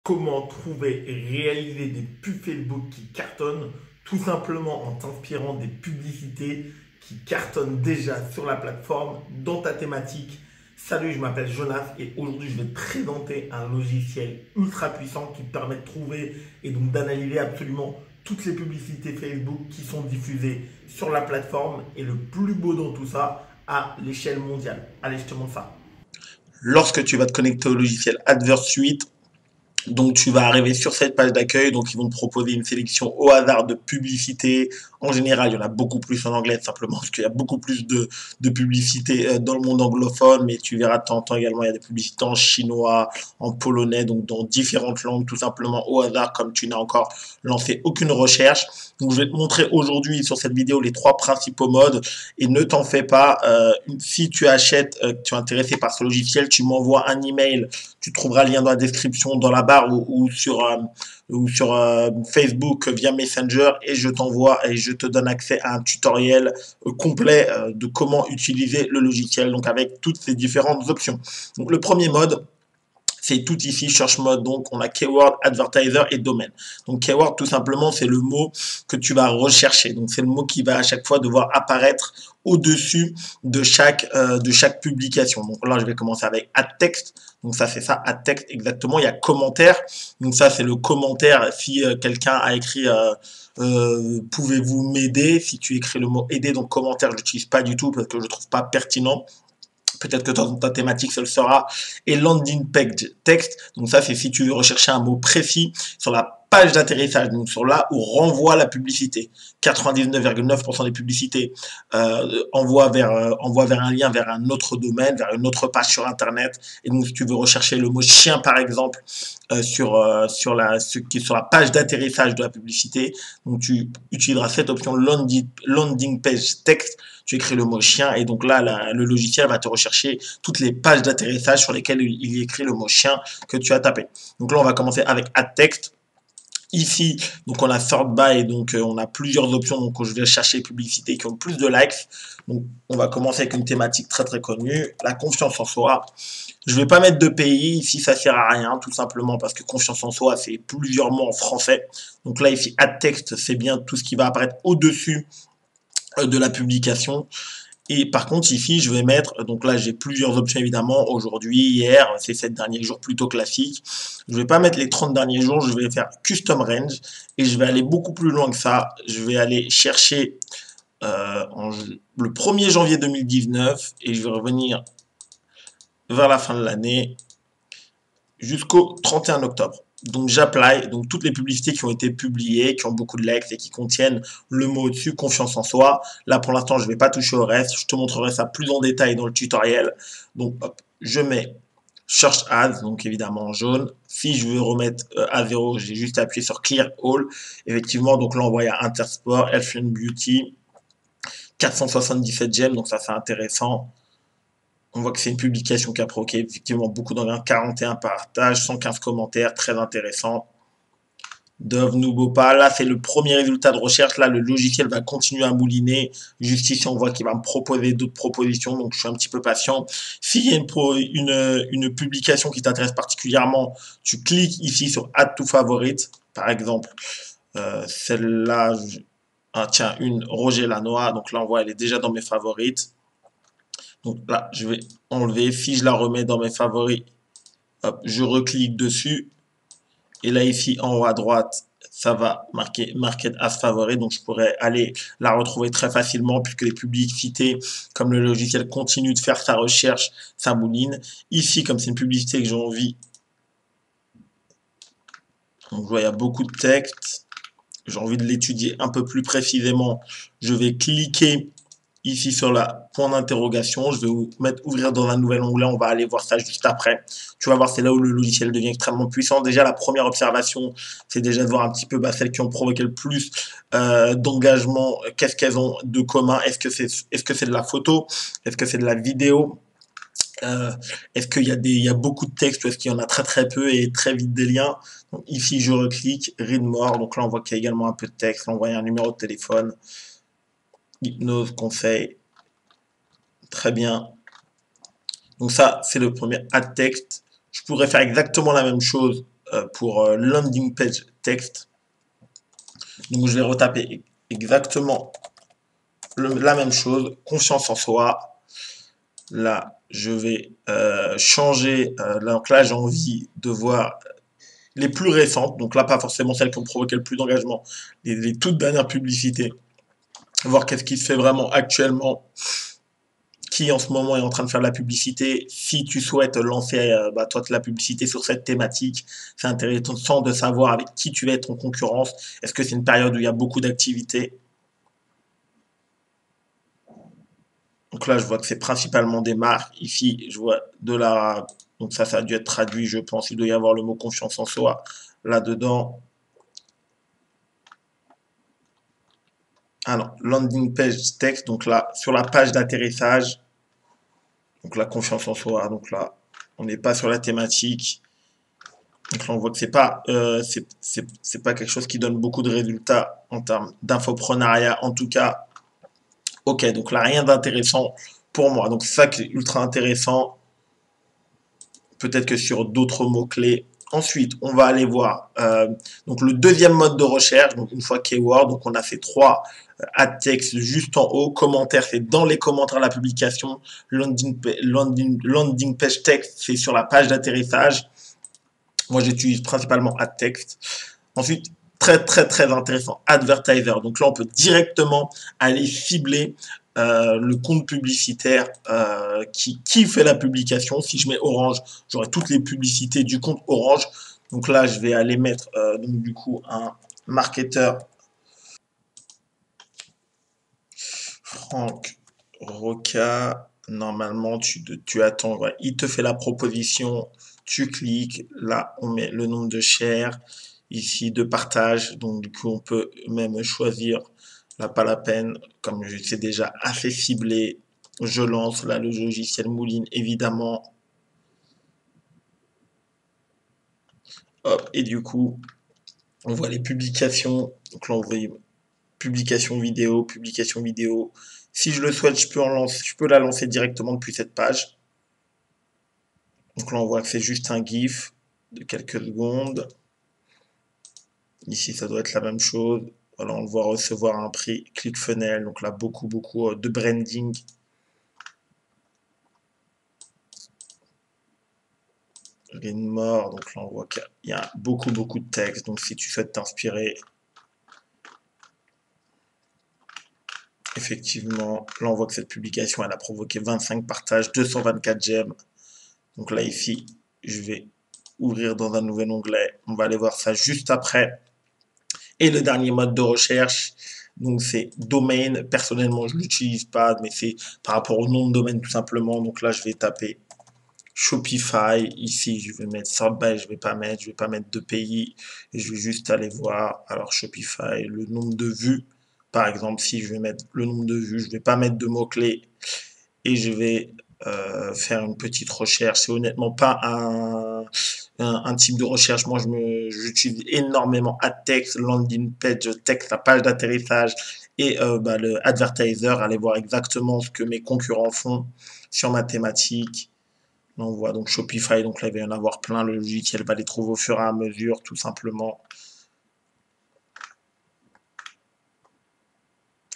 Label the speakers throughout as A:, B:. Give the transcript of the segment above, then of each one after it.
A: Comment trouver et réaliser des pubs Facebook qui cartonnent, tout simplement en t'inspirant des publicités qui cartonnent déjà sur la plateforme dans ta thématique. Salut, je m'appelle Jonas et aujourd'hui je vais te présenter un logiciel ultra puissant qui te permet de trouver et donc d'analyser absolument toutes les publicités Facebook qui sont diffusées sur la plateforme et le plus beau dans tout ça à l'échelle mondiale. Allez, je te montre ça. Lorsque tu vas te connecter au logiciel AdvertSuite, donc tu vas arriver sur cette page d'accueil, donc ils vont te proposer une sélection au hasard de publicités. En général, il y en a beaucoup plus en anglais, simplement parce qu'il y a beaucoup plus de publicités dans le monde anglophone, mais tu verras de temps en temps également, il y a des publicités en chinois, en polonais, donc dans différentes langues, tout simplement au hasard, comme tu n'as encore lancé aucune recherche. Donc je vais te montrer aujourd'hui sur cette vidéo les trois principaux modes, et ne t'en fais pas, si tu achètes, tu es intéressé par ce logiciel, tu m'envoies un email. Tu trouveras le lien dans la description, dans la barre ou sur Facebook via Messenger et je t'envoie et je te donne accès à un tutoriel complet de comment utiliser le logiciel, donc avec toutes ces différentes options. Donc le premier mode, c'est tout ici, Search Mode, donc on a Keyword, Advertiser et Domaine. Donc Keyword, tout simplement, c'est le mot que tu vas rechercher. Donc c'est le mot qui va à chaque fois devoir apparaître au-dessus de chaque publication. Donc là, je vais commencer avec Add Text. Donc ça, c'est ça, Add Text, exactement. Il y a commentaire. Donc ça, c'est le commentaire si quelqu'un a écrit pouvez-vous m'aider? Si tu écris le mot aider, donc commentaire, je l'utilise pas du tout parce que je trouve pas pertinent. Peut-être que dans ta thématique, ce le sera. Et landing page text. Donc ça, c'est si tu veux rechercher un mot précis sur la page d'atterrissage, donc sur là où renvoie la publicité. 99,9% des publicités envoient vers un lien, vers un autre domaine, vers une autre page sur Internet. Et donc, si tu veux rechercher le mot chien, par exemple, sur la page d'atterrissage de la publicité, donc tu utiliseras cette option landing page text. Tu écris le mot chien et donc là, le logiciel va te rechercher toutes les pages d'atterrissage sur lesquelles il y écrit le mot chien que tu as tapé. Donc là, on va commencer avec Add Text. Ici, donc on a Sort By, donc on a plusieurs options. Donc je vais chercher les publicités qui ont plus de likes. Donc on va commencer avec une thématique très très connue, la confiance en soi. Je ne vais pas mettre de pays, ici ça sert à rien, tout simplement parce que confiance en soi, c'est plusieurs mots en français. Donc là, ici, Add Text, c'est bien tout ce qui va apparaître au-dessus de la publication. Et par contre, ici, je vais mettre, donc là, j'ai plusieurs options évidemment, aujourd'hui, hier, ces 7 derniers jours plutôt classiques. Je ne vais pas mettre les 30 derniers jours, je vais faire Custom Range et je vais aller beaucoup plus loin que ça. Je vais aller chercher le 1er janvier 2019 et je vais revenir vers la fin de l'année jusqu'au 31 octobre. Donc j'apply, donc toutes les publicités qui ont été publiées, qui ont beaucoup de likes et qui contiennent le mot au-dessus, confiance en soi. Là pour l'instant je ne vais pas toucher au reste, je te montrerai ça plus en détail dans le tutoriel. Donc hop, je mets Search Ads, donc évidemment en jaune. Si je veux remettre à 0, j'ai juste appuyé sur Clear All. Effectivement, donc là on voit il y a Intersport, Health and Beauty, 477 gemmes, donc ça c'est intéressant. On voit que c'est une publication qui a provoqué effectivement beaucoup d'engagement, 41 partages, 115 commentaires, très intéressant. Dove Nubopa, là c'est le premier résultat de recherche, là le logiciel va continuer à mouliner. Juste ici on voit qu'il va me proposer d'autres propositions, donc je suis un petit peu patient. S'il y a une publication qui t'intéresse particulièrement, tu cliques ici sur Add to Favorite, par exemple. Celle-là, ah, tiens, une Roger Lanois, donc là on voit elle est déjà dans mes favorites. Donc là, je vais enlever. Si je la remets dans mes favoris, hop, je reclique dessus. Et là, ici, en haut à droite, ça va marquer Market as Favorite. Donc, je pourrais aller la retrouver très facilement puisque les publicités, comme le logiciel continue de faire sa recherche, ça mouline. Ici, comme c'est une publicité que j'ai envie, donc je vois, il y a beaucoup de texte. J'ai envie de l'étudier un peu plus précisément. Je vais cliquer ici sur la point d'interrogation, je vais vous mettre ouvrir dans un nouvel onglet, on va aller voir ça juste après. Tu vas voir, c'est là où le logiciel devient extrêmement puissant. Déjà, la première observation, c'est déjà de voir un petit peu celles qui ont provoqué le plus d'engagement, qu'est-ce qu'elles ont de commun, est-ce que c'est de la photo, est-ce que c'est de la vidéo, est-ce qu'il y a beaucoup de texte ou est-ce qu'il y en a très très peu et très vite des liens. Donc, ici, je reclique, Read More, donc là, on voit qu'il y a également un peu de texte, on voit un numéro de téléphone. Hypnose, conseil, très bien. Donc ça, c'est le premier Add Text. Je pourrais faire exactement la même chose pour landing page texte. Donc je vais retaper exactement la même chose, confiance en soi. Là, je vais changer. Donc là, j'ai envie de voir les plus récentes. Donc là, pas forcément celles qui ont provoqué le plus d'engagement, les toutes dernières publicités. Voir qu'est-ce qui se fait vraiment actuellement, qui en ce moment est en train de faire de la publicité. Si tu souhaites lancer toi de la publicité sur cette thématique, c'est intéressant de savoir avec qui tu vas être en concurrence. Est-ce que c'est une période où il y a beaucoup d'activités? Donc là, je vois que c'est principalement des marques. Ici, je vois de la... Donc ça a dû être traduit, je pense. Il doit y avoir le mot confiance en soi là-dedans. Ah non, landing page texte. Donc là, sur la page d'atterrissage, donc la confiance en soi. Donc là, on n'est pas sur la thématique. Donc là, on voit que c'est pas quelque chose qui donne beaucoup de résultats en termes d'infoprenariat. En tout cas, ok, donc là, rien d'intéressant pour moi. Donc c'est ça qui est ultra intéressant. Peut-être que sur d'autres mots-clés. Ensuite, on va aller voir donc le deuxième mode de recherche. Donc une fois keyword, donc on a fait trois ad text juste en haut. Commentaire, c'est dans les commentaires de la publication. Landing page text, c'est sur la page d'atterrissage. Moi, j'utilise principalement ad text. Ensuite, très intéressant, advertiser. Donc là, on peut directement aller cibler le compte publicitaire qui fait la publication. Si je mets Orange, j'aurai toutes les publicités du compte Orange. Donc là, je vais aller mettre donc du coup un marketeur Franck Roca. Normalement, tu attends. Ouais, il te fait la proposition. Tu cliques. Là, on met le nombre de shares. Ici, de partage. Donc, du coup, on peut même choisir. Là, pas la peine. Comme je sais déjà assez ciblé, je lance. Là, le logiciel mouline, évidemment. Hop. Et du coup, on voit les publications. Donc là, on voit publication vidéo, publication vidéo. Si je le souhaite, je peux la lancer directement depuis cette page. Donc là, on voit que c'est juste un GIF de quelques secondes. Ici, ça doit être la même chose. Voilà, on le voit recevoir un prix ClickFunnels. Donc là, beaucoup de branding. Rien de mort. Donc là, on voit qu'il y a beaucoup de texte. Donc si tu souhaites t'inspirer, effectivement, là, on voit que cette publication, elle a provoqué 25 partages, 224 j'aime. Donc là, ici, je vais ouvrir dans un nouvel onglet. On va aller voir ça juste après. Et le dernier mode de recherche, donc c'est domaine. Personnellement, je ne l'utilise pas, mais c'est par rapport au nom de domaine tout simplement. Donc là, je vais taper Shopify. Ici, je vais mettre Subway, je vais pas mettre de pays. Et je vais juste aller voir. Alors Shopify, le nombre de vues. Par exemple, si je vais mettre le nombre de vues, je vais pas mettre de mots-clés. Et je vais faire une petite recherche. C'est honnêtement pas un type de recherche. Moi, j'utilise énormément ad text, landing page text, la page d'atterrissage et le advertiser. Aller voir exactement ce que mes concurrents font sur ma thématique. On voit donc Shopify, donc là il va y en avoir plein. Le logiciel va les trouver au fur et à mesure, tout simplement.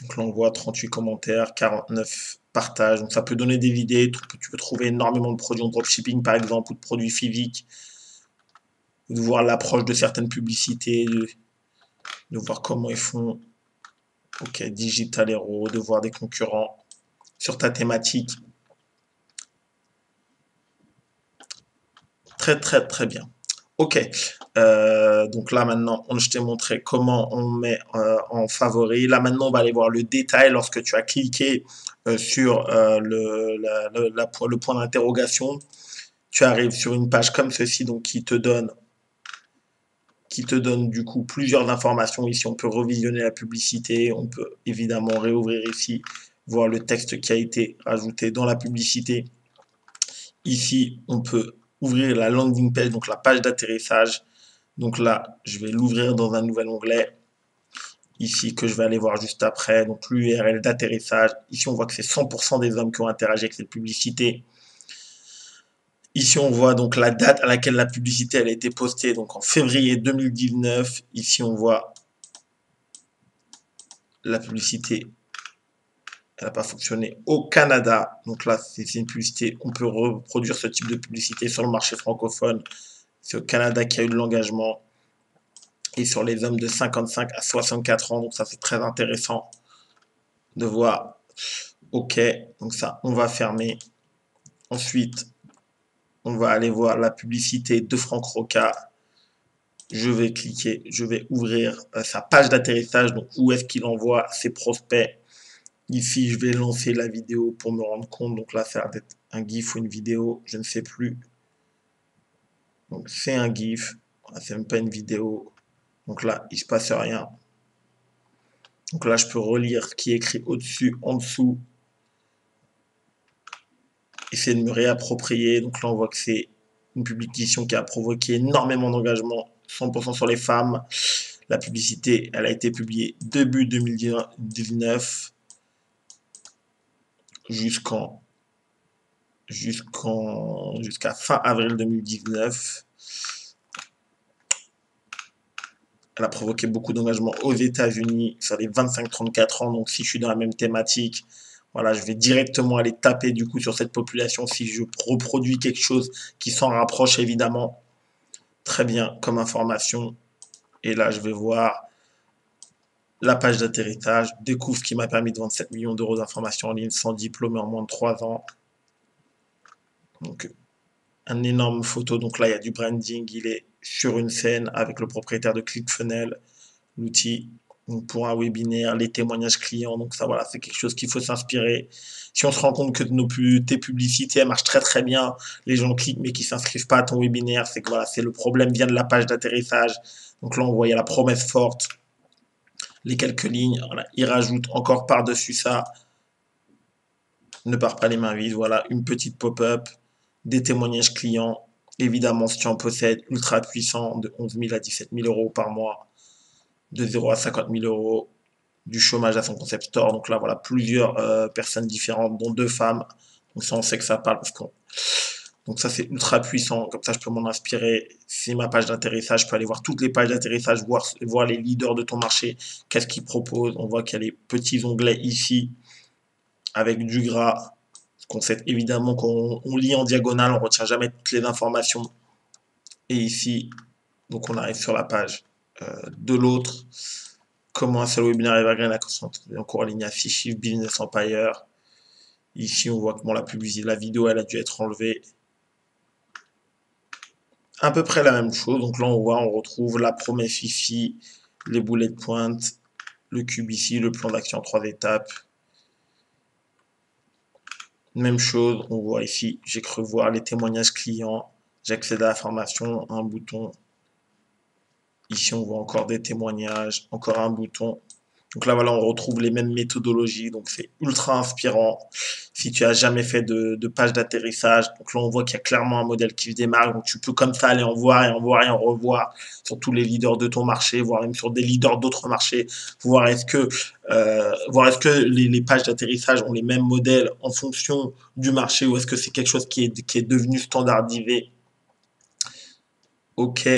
A: Donc là on voit 38 commentaires, 49 partages. Donc ça peut donner des idées. Tu peux trouver énormément de produits en dropshipping par exemple ou de produits physiques. De voir l'approche de certaines publicités, de voir comment ils font. Ok, Digital Hero, de voir des concurrents sur ta thématique. Très bien. Ok, donc là maintenant, je t'ai montré comment on met en favori. Là maintenant, on va aller voir le détail lorsque tu as cliqué sur le point d'interrogation. Tu arrives sur une page comme ceci, donc qui te donne du coup plusieurs informations. Ici, on peut revisionner la publicité, on peut évidemment réouvrir ici, voir le texte qui a été ajouté dans la publicité. Ici, on peut ouvrir la landing page, donc la page d'atterrissage. Donc là, je vais l'ouvrir dans un nouvel onglet. Ici, que je vais aller voir juste après. Donc l'URL d'atterrissage. Ici, on voit que c'est 100% des hommes qui ont interagi avec cette publicité. Ici, on voit donc la date à laquelle la publicité elle a été postée, donc en février 2019. Ici, on voit la publicité, elle n'a pas fonctionné au Canada. Donc là, c'est une publicité, on peut reproduire ce type de publicité sur le marché francophone. C'est au Canada qu'il y a eu de l'engagement. Et sur les hommes de 55 à 64 ans, donc ça c'est très intéressant de voir. Ok, donc ça, on va fermer. Ensuite, on va aller voir la publicité de Franck Roca. Je vais cliquer, je vais ouvrir sa page d'atterrissage, donc où est-ce qu'il envoie ses prospects. Ici, je vais lancer la vidéo pour me rendre compte. Donc là, ça va être un GIF ou une vidéo, je ne sais plus. Donc c'est un GIF, c'est même pas une vidéo. Donc là, il ne se passe rien. Donc là, je peux relire ce qui est écrit au-dessus, en dessous. Essayer de me réapproprier. Donc là, on voit que c'est une publication qui a provoqué énormément d'engagement, 100% sur les femmes. La publicité, elle a été publiée début 2019 jusqu'à fin avril 2019. Elle a provoqué beaucoup d'engagement aux États-Unis sur les 25-34 ans. Donc, si je suis dans la même thématique, voilà, je vais directement aller taper du coup sur cette population si je reproduis quelque chose qui s'en rapproche évidemment. Très bien comme information. Et là, je vais voir la page d'atterrissage. Découvre ce qui m'a permis de vendre 7 millions d'euros d'informations en ligne sans diplôme et en moins de 3 ans. Donc, un énorme photo. Donc là, il y a du branding. Il est sur une scène avec le propriétaire de ClickFunnels, l'outil pour un webinaire, les témoignages clients. Donc ça, voilà, c'est quelque chose qu'il faut s'inspirer. Si on se rend compte que tes publicités, elles marchent très très bien, les gens cliquent mais qui s'inscrivent pas à ton webinaire, c'est que voilà, c'est le problème vient de la page d'atterrissage. Donc là, on voit, il y a la promesse forte, les quelques lignes. Voilà, il rajoute encore par-dessus ça, ne pars pas les mains vides. Voilà, une petite pop-up, des témoignages clients. Évidemment, si tu en possèdes, ultra puissant, de 11 000 à 17 000 euros par mois, de 0 à 50 000 euros, du chômage à son concept store. Donc là, voilà, plusieurs personnes différentes, dont 2 femmes. Donc ça, on sait que ça parle parce que donc ça, c'est ultra puissant. Comme ça, je peux m'en inspirer. C'est ma page d'atterrissage. Je peux aller voir toutes les pages d'atterrissage, voir les leaders de ton marché, qu'est-ce qu'ils proposent. On voit qu'il y a les petits onglets ici avec du gras. Qu'on sait évidemment qu'on lit en diagonale, on ne retient jamais toutes les informations. Et ici, donc on arrive sur la page de l'autre. Comment un seul webinaire evergreen a concentré en cours en ligne affiche Business Empire. Ici, on voit que bon, la publicité, la vidéo, elle a dû être enlevée. À peu près la même chose. Donc là, on retrouve la promesse ici, les bullet points, le cube ici, le plan d'action en 3 étapes. Même chose, on voit ici, j'ai cru voir les témoignages clients. J'accède à la formation, un bouton. Ici, on voit encore des témoignages, encore un bouton. Donc là, voilà, on retrouve les mêmes méthodologies. Donc, c'est ultra inspirant. Si tu as jamais fait de page d'atterrissage, donc là, on voit qu'il y a clairement un modèle qui se démarque. Donc, tu peux comme ça aller en voir et en voir et en revoir sur tous les leaders de ton marché, voire même sur des leaders d'autres marchés, voir est-ce que les pages d'atterrissage ont les mêmes modèles en fonction du marché ou est-ce que c'est quelque chose qui est devenu standardisé. Ok.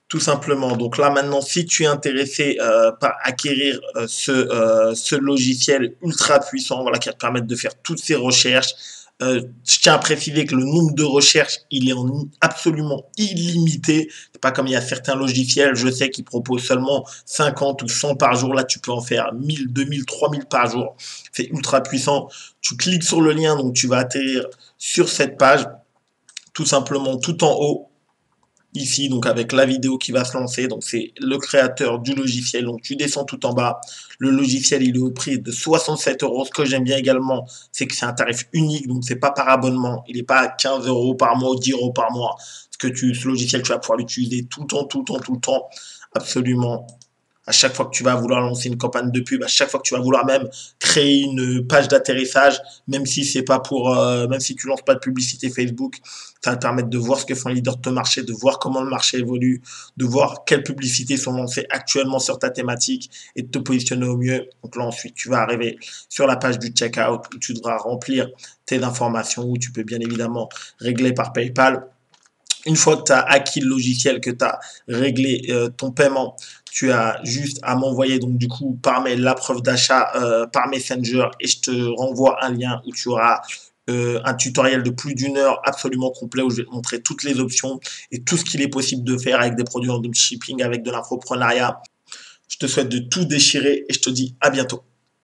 A: Tout simplement. Donc là maintenant, si tu es intéressé par acquérir ce logiciel ultra puissant, voilà, qui va te permettre de faire toutes ces recherches, je tiens à préciser que le nombre de recherches, il est absolument illimité. C'est pas comme il y a certains logiciels, je sais, qui proposent seulement 50 ou 100 par jour. Là, tu peux en faire 1000, 2000, 3000 par jour. C'est ultra puissant. Tu cliques sur le lien, donc tu vas atterrir sur cette page, tout simplement tout en haut. Ici, donc avec la vidéo qui va se lancer, donc c'est le créateur du logiciel. Donc tu descends tout en bas. Le logiciel, il est au prix de 67 euros. Ce que j'aime bien également, c'est que c'est un tarif unique, donc c'est pas par abonnement. Il n'est pas à 15 euros par mois ou 10 euros par mois. Ce logiciel, tu vas pouvoir l'utiliser tout le temps, tout le temps, tout le temps. Absolument à chaque fois que tu vas vouloir lancer une campagne de pub, à chaque fois que tu vas vouloir même créer une page d'atterrissage, même si c'est pas pour, même si tu lances pas de publicité Facebook, ça va te permettre de voir ce que font les leaders de ton marché, de voir comment le marché évolue, de voir quelles publicités sont lancées actuellement sur ta thématique et de te positionner au mieux. Donc là, ensuite, tu vas arriver sur la page du checkout où tu devras remplir tes informations, où tu peux bien évidemment régler par PayPal. Une fois que tu as acquis le logiciel, que tu as réglé ton paiement, tu as juste à m'envoyer donc du coup par mail la preuve d'achat par Messenger et je te renvoie un lien où tu auras un tutoriel de plus d'une heure absolument complet où je vais te montrer toutes les options et tout ce qu'il est possible de faire avec des produits en dropshipping, avec de l'infoprenariat. Je te souhaite de tout déchirer et je te dis à bientôt.